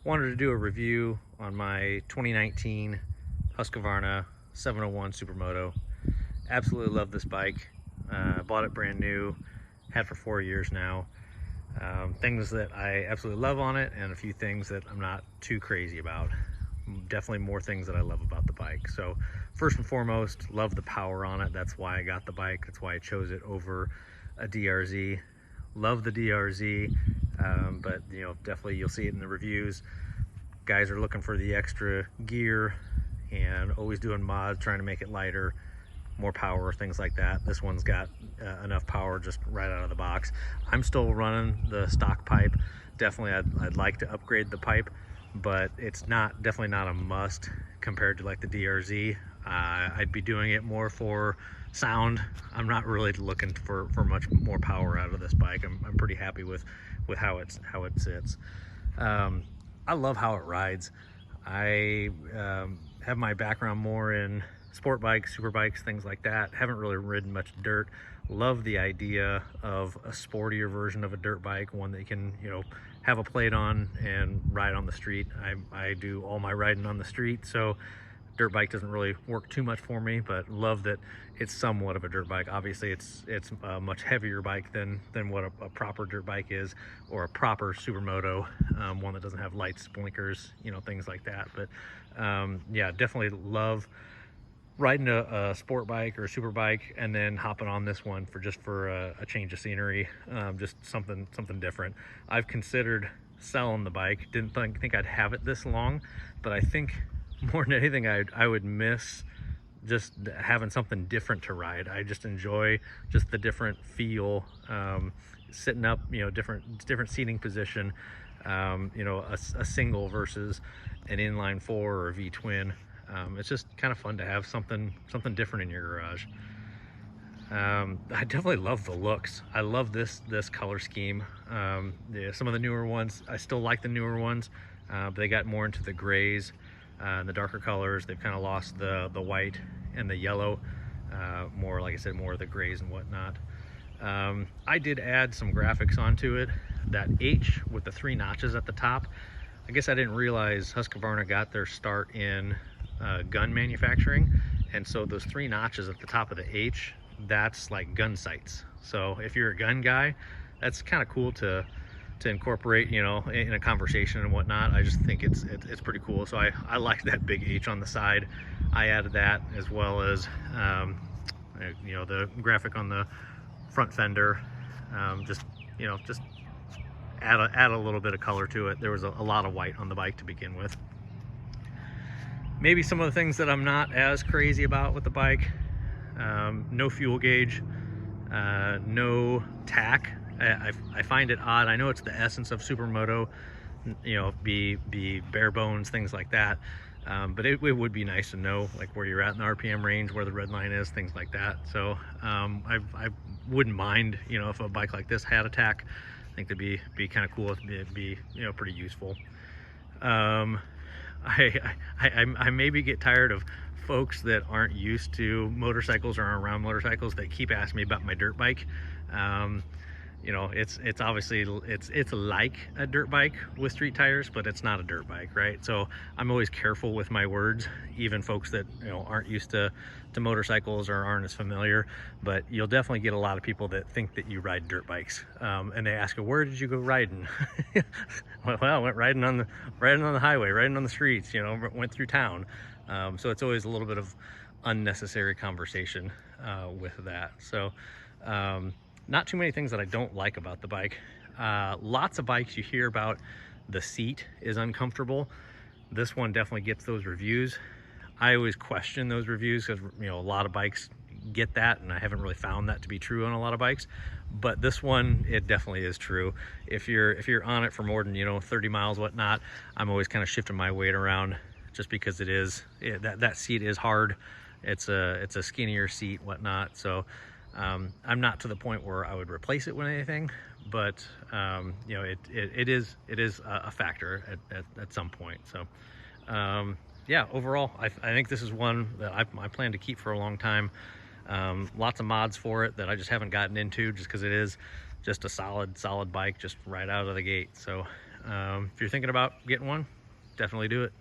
Wanted to do a review on my 2019 Husqvarna 701 Supermoto. Absolutely love this bike. Bought it brand new, had for 4 years now. Things that I absolutely love on it, and a few things that I'm not too crazy about. Definitely more things that I love about the bike. So first and foremost, love the power on it. That's why I got the bike. That's why I chose it over a DRZ. Love the DRZ, but definitely you'll see it in the reviews. Guys are looking for the extra gear and always doing mods, trying to make it lighter, more power, things like that. This one's got enough power just right out of the box. I'm still running the stock pipe. Definitely I'd like to upgrade the pipe, but it's definitely not a must compared to like the DRZ. I'd be doing it more for sound. I'm not really looking for much more power out of this bike. I'm pretty happy with how it sits. I love how it rides. I have my background more in sport bikes, super bikes, things like that. Haven't really ridden much dirt. Love the idea of a sportier version of a dirt bike, one that you can, have a plate on and ride on the street. I do all my riding on the street, so dirt bike doesn't really work too much for me, but love that it's somewhat of a dirt bike. Obviously it's a much heavier bike than what a proper dirt bike is, or a proper Supermoto, one that doesn't have lights, blinkers, things like that. But yeah, definitely love riding a sport bike or a super bike and then hopping on this one for a change of scenery, just something different. I've considered selling the bike. Didn't think I'd have it this long, but I think more than anything I would miss just having something different to ride. I just enjoy just the different feel, sitting up, different seating position, a single versus an inline four or a V twin. It's just kind of fun to have something different in your garage. I definitely love the looks. I love this color scheme. Yeah, some of the newer ones, I still like the newer ones, but they got more into the grays and the darker colors. They've kind of lost the white and the yellow, more, like I said, more of the grays and whatnot. I did add some graphics onto it. That H with the 3 notches at the top, I guess I didn't realize Husqvarna got their start in gun manufacturing, and so those 3 notches at the top of the H, that's like gun sights. So if you're a gun guy, that's kind of cool to incorporate, in a conversation and whatnot. I just think it's pretty cool. So I like that big H on the side. I added that, as well as the graphic on the front fender. Just add a little bit of color to it. There was a lot of white on the bike to begin with. Maybe some of the things that I'm not as crazy about with the bike: no fuel gauge, no tack. I find it odd. I know it's the essence of Supermoto, be bare bones, things like that. But it would be nice to know like where you're at in the RPM range, where the red line is, things like that. So I wouldn't mind, if a bike like this had a tack. I think that'd be kind of cool. It'd be pretty useful. I maybe get tired of folks that aren't used to motorcycles or aren't around motorcycles that keep asking me about my dirt bike. It's obviously it's like a dirt bike with street tires, but it's not a dirt bike, right? So I'm always careful with my words, even folks that aren't used to motorcycles or aren't as familiar. But you'll definitely get a lot of people that think that you ride dirt bikes, and they ask you, where did you go riding? Well, I went riding on the highway, riding on the streets, went through town. So it's always a little bit of unnecessary conversation with that. So not too many things that I don't like about the bike. Lots of bikes you hear about, the seat is uncomfortable. This one definitely gets those reviews. I always question those reviews because a lot of bikes get that, and I haven't really found that to be true on a lot of bikes. But this one, it definitely is true. If you're on it for more than 30 miles, whatnot, I'm always kind of shifting my weight around, just because that seat is hard. It's a skinnier seat, whatnot. So I'm not to the point where I would replace it with anything, but it is a factor at some point. So yeah, overall I think this is one that I plan to keep for a long time. Lots of mods for it that I just haven't gotten into, just because it is just a solid bike just right out of the gate. So If you're thinking about getting one, definitely do it.